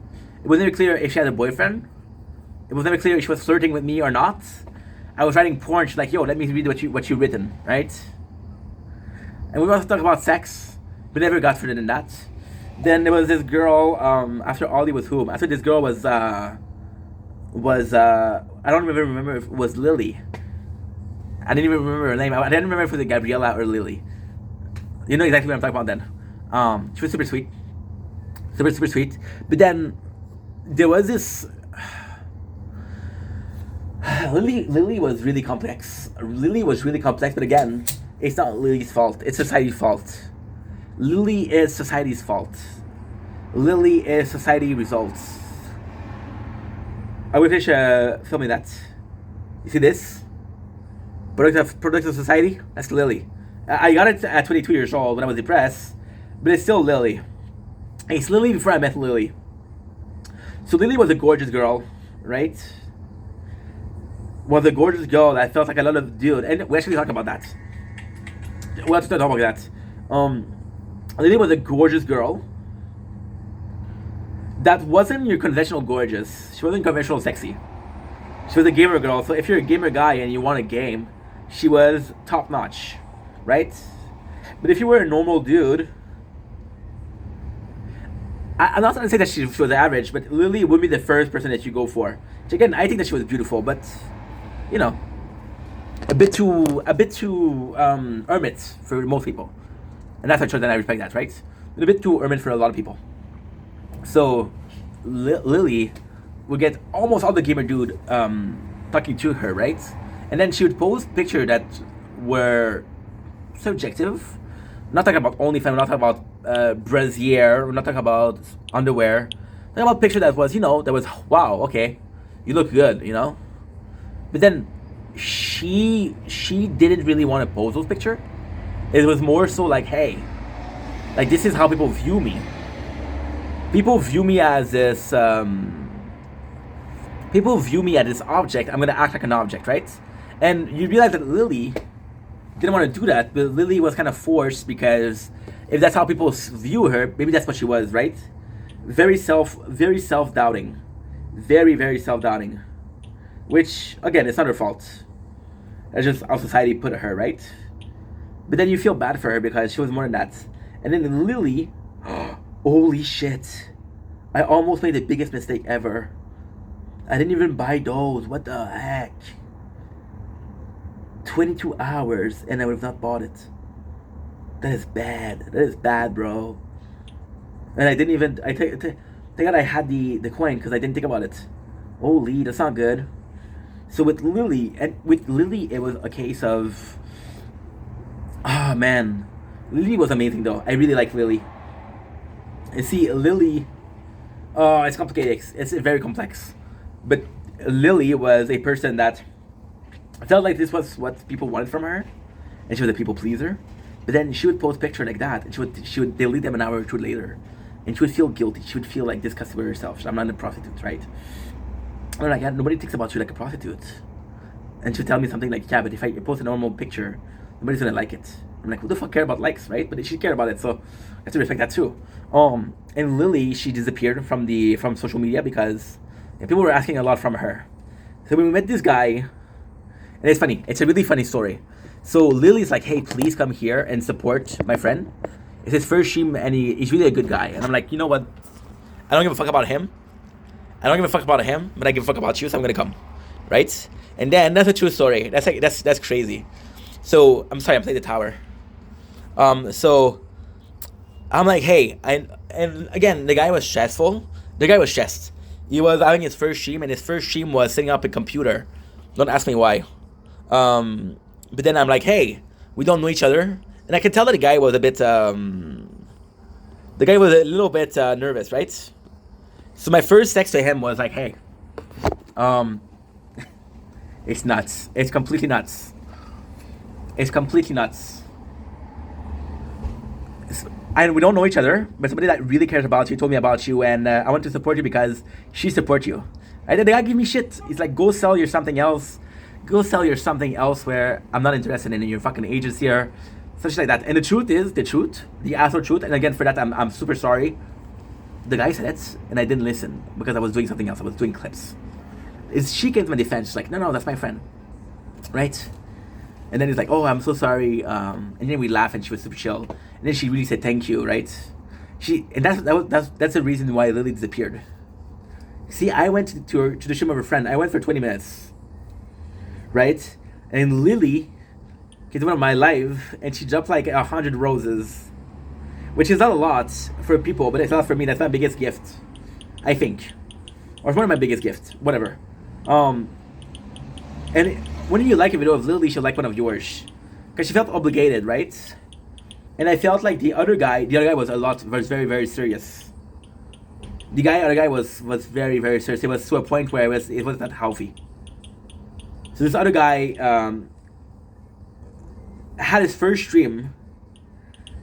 Speaker 1: It was never clear if she had a boyfriend. It was never clear if she was flirting with me or not. I was writing porn. She's like, yo, let me read what you written, right? And we also talked about sex, but never got further than that. Then there was this girl. After Ollie was whom? After this girl was I don't even remember if it was Lily. I didn't even remember her name. I didn't remember if it was Gabriella or Lily. You know exactly what I'm talking about then. She was super sweet. Super sweet. But then there was this Lily was really complex. But again, it's not Lily's fault. It's society's fault. Lily is society's fault. Lily is society results. I would finish filming that. You see this? Product of society? That's Lily. I got it at 22 years old when I was depressed, but it's still Lily. It's Lily before I met Lily. So Lily was a gorgeous girl, right? Was a gorgeous girl that felt like a lot of dude, and we actually talked about that. Let's not talk about that. Lily was a gorgeous girl that wasn't your conventional gorgeous. She wasn't conventional sexy. She was a gamer girl. So if you're a gamer guy and you want a game, she was top notch, right? But if you were a normal dude, I'm not going to say that she was average, but Lily would be the first person that you go for. Which again, I think that she was beautiful, but you know, a bit too hermit for most people, and that's a choice, and I respect that, right? A bit too hermit for a lot of people. So Lily would get almost all the gamer dude talking to her, right? And then she would post pictures that were subjective. I'm not talking about OnlyFans, we're not talking about brassiere, we're not talking about underwear. We're talking about picture that was, that was, wow, okay, you look good, But then she didn't really want to post those pictures. It was more so like, hey, like this is how people view me. People view me as this object. I'm gonna act like an object, right? And you realize that Lily didn't want to do that, but Lily was kind of forced because if that's how people view her, maybe that's what she was, right? Very self-doubting. Very self-doubting. Which, again, it's not her fault. It's just how society put her, right? But then you feel bad for her because she was more than that. And then Lily, holy shit. I almost made the biggest mistake ever. I didn't even buy those. What the heck? 22 hours and I would have not bought it. That is bad. That is bad, bro. And I didn't even, thank God I had the coin because I didn't think about it. Holy, that's not good. So with Lily, it was a case of, man. Lily was amazing though. I really like Lily. You see, Lily, it's complicated. It's very complex. But Lily was a person that felt like this was what people wanted from her, and she was a people pleaser. But then she would post picture like that, and she would delete them an hour or two later, and she would feel guilty. She would feel like disgusted with herself. I'm not a prostitute, right? I'm like, yeah, nobody thinks about you like a prostitute. And she would tell me something like, yeah, but if I post a normal picture, nobody's gonna like it. I'm like, who the fuck care about likes, right? But she cared about it, so I have to respect that too. And Lily, she disappeared from social media because people were asking a lot from her. So when we met this guy, and it's funny, it's a really funny story. So Lily's like, hey, please come here and support my friend. It's his first stream, and he's really a good guy. And I'm like, you know what? I don't give a fuck about him. I don't give a fuck about him, but I give a fuck about you, so I'm gonna come, right? And then that's a true story. That's crazy. So I'm sorry, I'm playing the tower. So I'm like, hey, and again, the guy was stressful. The guy was stressed. He was having his first stream, and his first stream was setting up a computer. Don't ask me why. But then I'm like, hey, we don't know each other, and I could tell that the guy was a bit, nervous, right? So my first text to him was like, hey, it's nuts. It's completely nuts. It's completely nuts. And we don't know each other, but somebody that really cares about you told me about you, and I want to support you because she supports you. Right? And the guy gave me shit. He's like, go sell your something else. Go sell your something else where I'm not interested in your fucking agency or such like that. And the truth is, the actual truth, and again, for that, I'm super sorry. The guy said it, and I didn't listen because I was doing something else. I was doing clips. She came to my defense. She's like, no, that's my friend. Right? And then he's like, oh, I'm so sorry. And then we laughed, and she was super chill. And then she really said thank you, right? That's the reason why Lily disappeared. See, I went to the stream of her friend. I went for 20 minutes, right? And Lily came to one of my live, and she dropped like 100 roses, which is not a lot for people, but it's not for me. That's my biggest gift, I think, or it's one of my biggest gifts. Whatever. And when you like a video of Lily, she'll like one of yours, because she felt obligated, right? And I felt like the other guy was very, very serious. The other guy was very, very serious. It was to a point where it was not healthy. So this other guy had his first stream,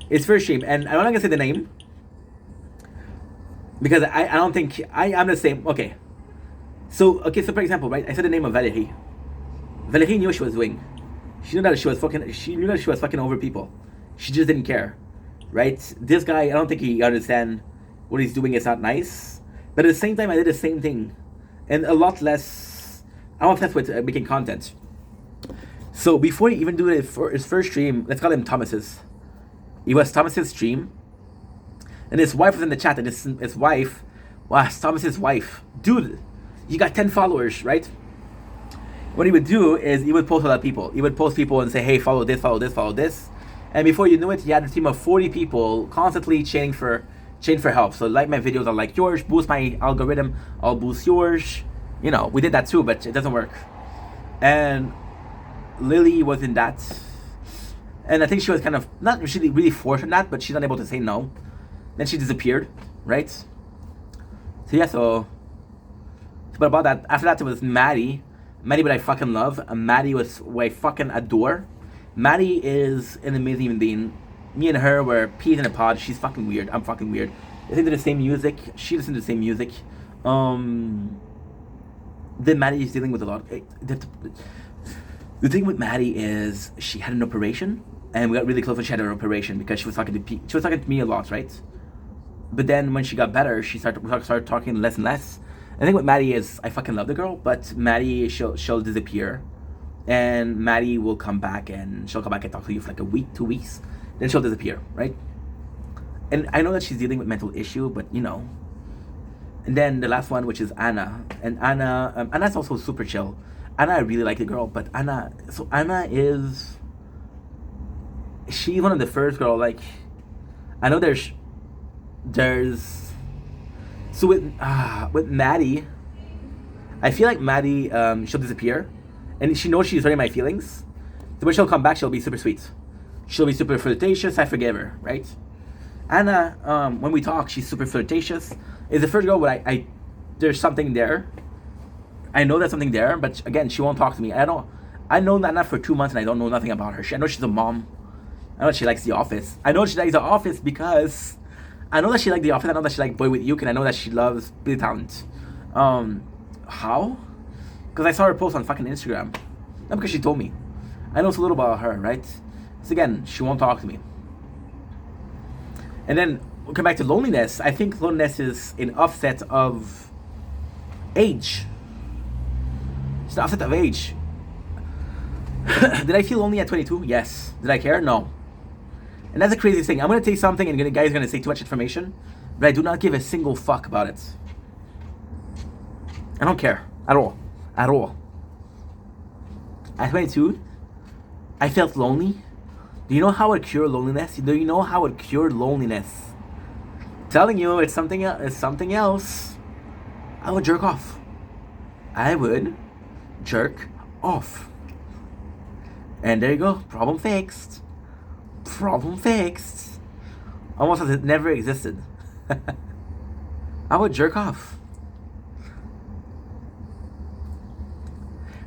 Speaker 1: and I'm not gonna say the name because I don't think I'm the same. Okay, so for example, right? I said the name of Valerie. Valerie knew what she was doing. She knew that she was fucking over people. She just didn't care, right? This guy, I don't think he understand what he's doing is not nice. But at the same time, I did the same thing, and a lot less. I'm obsessed with making content. So before he even do it for his first stream, let's call him Thomas's. It was Thomas's stream, and his wife was in the chat, and his wife was Thomas's wife. Dude, you got 10 followers, right? What he would do is he would post a lot of people. He would post people and say, hey, follow this, follow this, follow this. And before you knew it, he had a team of 40 people constantly chaining for help. So like my videos, I'll like yours, boost my algorithm, I'll boost yours. You know, we did that too, but it doesn't work. And Lily was in that. And I think she was kind of, not really forced on that, but she's not able to say no. Then she disappeared, right? So yeah, but about that, after that it was Maddie. Maddie, what I fucking love. Maddie was who I fucking adore. Maddie is an amazing human being. Me and her were peas in a pod. She's fucking weird. I'm fucking weird. They listen to the same music. She listens to the same music. Then Maddie is dealing with a lot. The thing with Maddie is she had an operation, and we got really close when she had her operation because she was talking to me a lot, right? But then when she got better, she started talking less and less. I think with Maddie is I fucking love the girl, but Maddie she'll disappear, and Maddie will come back and she'll come back and talk to you for like a week, 2 weeks, then she'll disappear, right? And I know that she's dealing with mental issue, but you know. And then the last one, which is Anna, and Anna's also super chill. Anna, I really like the girl, but Anna she's one of the first girl. Like, I know there's. So with Maddie, I feel like Maddie, she'll disappear, and she knows she's hurting my feelings. So when she'll come back, she'll be super sweet. She'll be super flirtatious. I forgive her, right? Anna, when we talk, she's super flirtatious. Is the first girl, but I there's something there. I know there's something there, but again, she won't talk to me. I know Anna for 2 months and I don't know nothing about her. I know she's a mom. I know she likes The Office. I know she likes The Office because I know that she likes The Office. I know that she likes Boy with Luke, and I know that she loves Billy Talent. How? Because I saw her post on fucking Instagram. Not because she told me. I know so little about her, right? So again, she won't talk to me. And then we'll come back to loneliness. I think loneliness is an offset of age. It's an offset of age. Did I feel lonely at 22? Yes. Did I care? No. And that's the craziest thing. I'm going to tell you something and the guy's going to say too much information, but I do not give a single fuck about it. I don't care. At all. At all. At 22, I felt lonely. Do you know how it cured loneliness? Do you know how it cured loneliness? I'm telling you, it's something else. I would jerk off. I would jerk off. And there you go. Problem fixed. Problem fixed. Almost as it never existed. I would jerk off.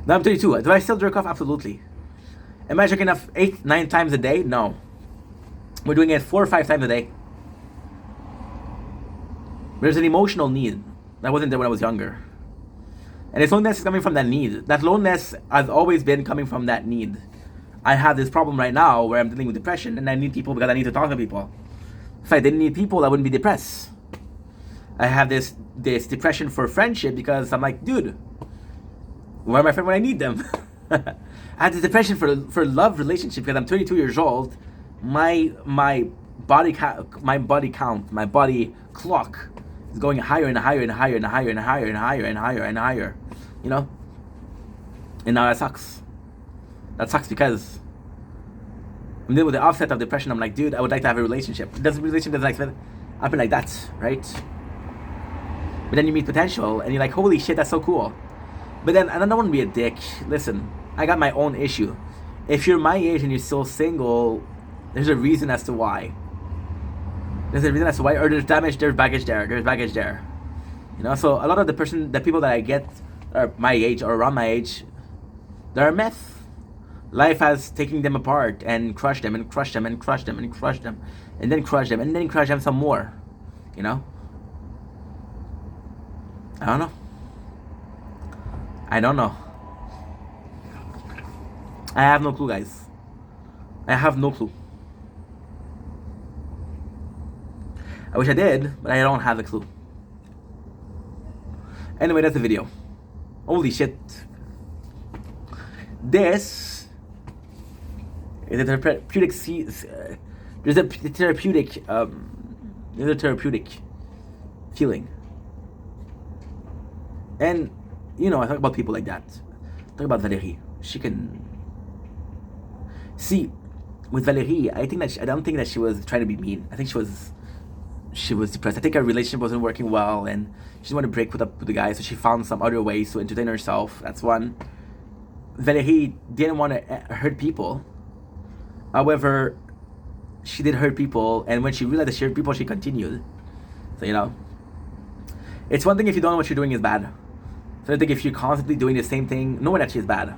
Speaker 1: Now I'm 32. Do I still jerk off? Absolutely. Am I jerking off 8-9 times a day? No. We're doing it 4 or 5 times a day. There's an emotional need that wasn't there when I was younger. And its loneliness is coming from that need. That loneliness has always been coming from that need. I have this problem right now where I'm dealing with depression and I need people because I need to talk to people. If I didn't need people, I wouldn't be depressed. I have this depression for friendship because I'm like, dude, where are my friends when I need them? I had this depression for love relationship because I'm 32 years old. My body count, my body clock is going higher and higher and higher and higher and higher and higher and higher and higher. You know? And now that sucks. That sucks because I'm dealing with the offset of depression. I'm like, dude, I would like to have a relationship. Relationship doesn't happen like that, right? But then you meet potential and you're like, holy shit, that's so cool. But then I don't want to be a dick. Listen, I got my own issue. If you're my age and you're still single, there's a reason as to why. There's a reason as to why, or there's damage, there's baggage there, You know, so a lot of the people that I get are my age or around my age, they're a mess. Life has taken them apart and crushed them and crushed them and crushed them and crushed them and then crushed them and then crushed them some more. You know? I don't know. I have no clue, guys. I have no clue. I wish I did, but I don't have a clue. Anyway, that's the video. Holy shit. This is a therapeutic. There's a therapeutic feeling. And you know, I talk about people like that. Talk about Valérie. She can see with Valérie. I don't think that she was trying to be mean. I think she was depressed. I think her relationship wasn't working well, and she didn't want to break with the guy, so she found some other ways to entertain herself. That's one. Valérie didn't want to hurt people. However, she did hurt people, and when she realized that she hurt people, she continued. So, you know, it's one thing if you don't know what you're doing is bad. So I think if you're constantly doing the same thing, no one actually is bad.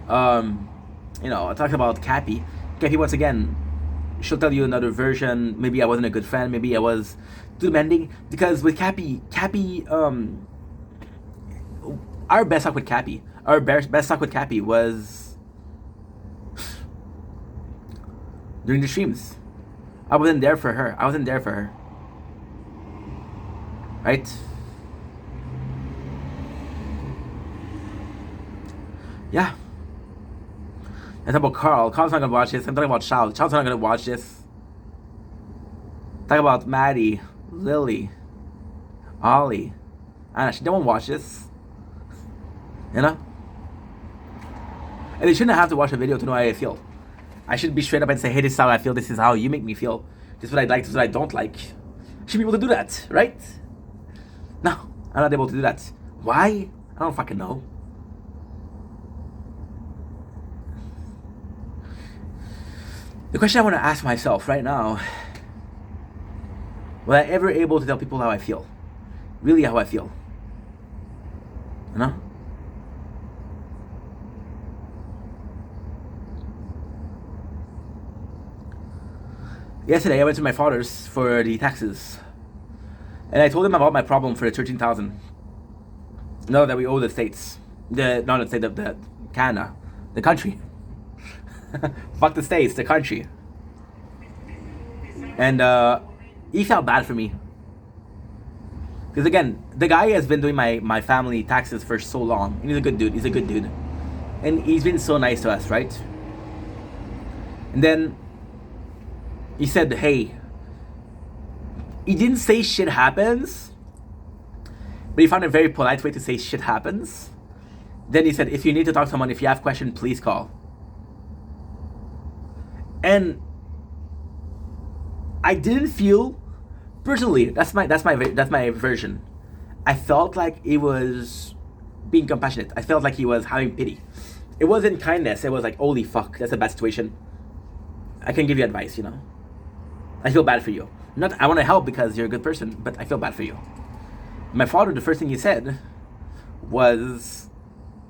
Speaker 1: You know, I talked about Cappy. Cappy, once again, she'll tell you another version. Maybe I wasn't a good friend. Maybe I was too demanding. Because with Cappy, our best talk with Cappy was during the streams. I wasn't there for her. Right? Yeah. I talk about Carl. Carl's not gonna watch this. I'm talking about Charles. Charles not gonna watch this. Talk about Maddie, Lily, Ollie, Anna. She don't watch this. You know? And they shouldn't have to watch a video to know how I feel. I should be straight up and say, hey, this is how I feel. This is how you make me feel. This is what I like. This is what I don't like. I should be able to do that, right? No, I'm not able to do that. Why? I don't fucking know. The question I want to ask myself right now Was I ever able to tell people how I feel? Really how I feel? You know? Yesterday I went to my father's for the taxes. And I told him about my problem for the 13,000. No, that we owe the states. Not the state, the Canada. The country. Fuck the states, the country. And he felt bad for me. Because again, the guy has been doing my family taxes for so long. And he's a good dude. He's a good dude. And he's been so nice to us, right? And then he said, hey, he didn't say shit happens, but he found a very polite way to say shit happens. Then he said, if you need to talk to someone, if you have questions, please call. And I didn't feel, personally, that's my version. I felt like he was being compassionate. I felt like he was having pity. It wasn't kindness. It was like, holy fuck, that's a bad situation. I can give you advice, you know. I feel bad for you. Not, I want to help because you're a good person, but I feel bad for you. My father, the first thing he said was,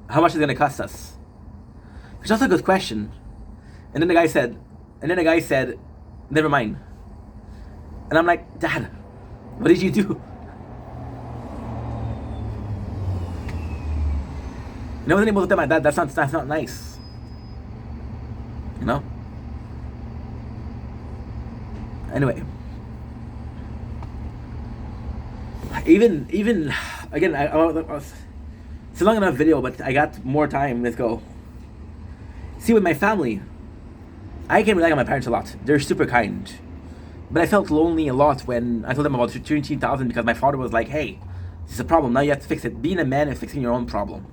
Speaker 1: how much is it going to cost us? Which is also a good question. And then the guy said, never mind. And I'm like, Dad, what did you do? And I wasn't able to tell my dad, that's not nice. You know? Anyway. Even again, it's a long enough video, but I got more time. Let's go. See, with my family, I can rely on my parents a lot. They're super kind. But I felt lonely a lot when I told them about 13,000 because my father was like, hey, this is a problem. Now you have to fix it. Being a man is fixing your own problem.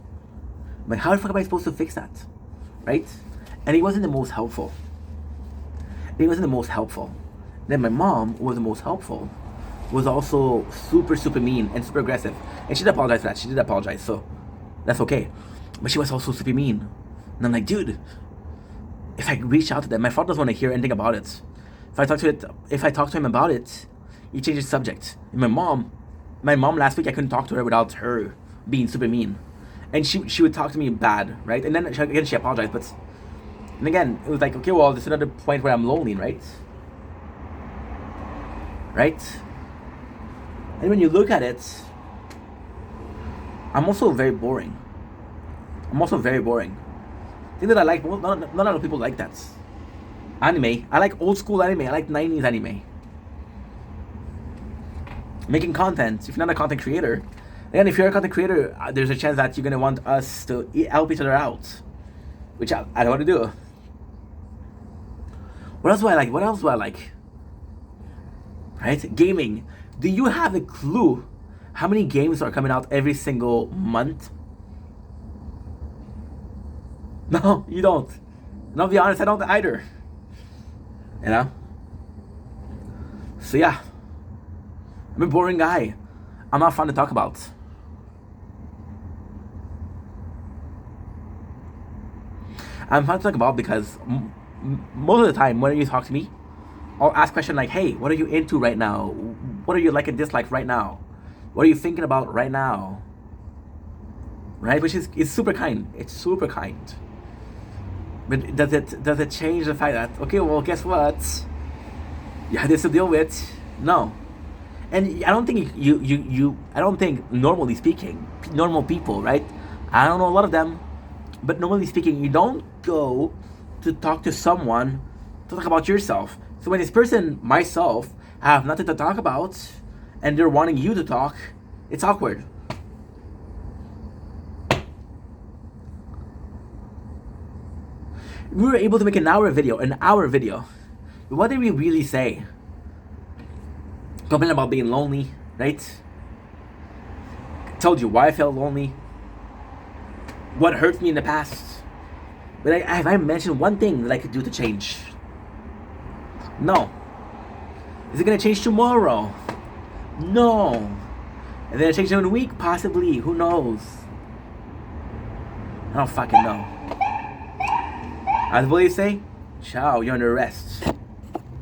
Speaker 1: I'm like, how the fuck am I supposed to fix that? Right? And he wasn't the most helpful. Then my mom was the most helpful. Was also super mean and super aggressive. And she did apologize for that. She did apologize, so that's okay. But she was also super mean. And I'm like, dude, if I reach out to them, my father doesn't want to hear anything about it. If I talk to him about it, he changes the subject. And my mom last week, I couldn't talk to her without her being super mean. And she would talk to me bad, right? And then she apologized, but and again, it was like, okay, well, there's another point where I'm lonely, right? Right? And when you look at it, I'm also very boring. Thing that I like, not a lot of people like that. Anime. I like old school anime. I like 90s anime. Making content. If you're not a content creator, then if you're a content creator, there's a chance that you're going to want us to help each other out. Which I don't want to do. What else do I like? Right? Gaming. Do you have a clue how many games are coming out every single month? No, you don't. And I'll be honest, I don't either. You know? So yeah. I'm a boring guy. I'm not fun to talk about. I'm fun to talk about because most of the time when you talk to me, I'll ask questions like, hey, what are you into right now? What are you like and dislike right now? What are you thinking about right now? Right? Which is super kind. It's super kind. But does it change the fact that, okay, well, guess what? You have this to deal with. No. And I don't think I don't think, normally speaking, normal people, right? I don't know a lot of them, but normally speaking, you don't go to talk to someone to talk about yourself. So when this person, myself, have nothing to talk about, and they're wanting you to talk, it's awkward. We were able to make an hour video. But what did we really say? Complaining about being lonely, right? Told you why I felt lonely. What hurt me in the past. But have I mentioned one thing that I could do to change? No. Is it gonna change tomorrow? No. And then it change in a week? Possibly. Who knows? I don't fucking know. As what do you say? Ciao, you're under arrest.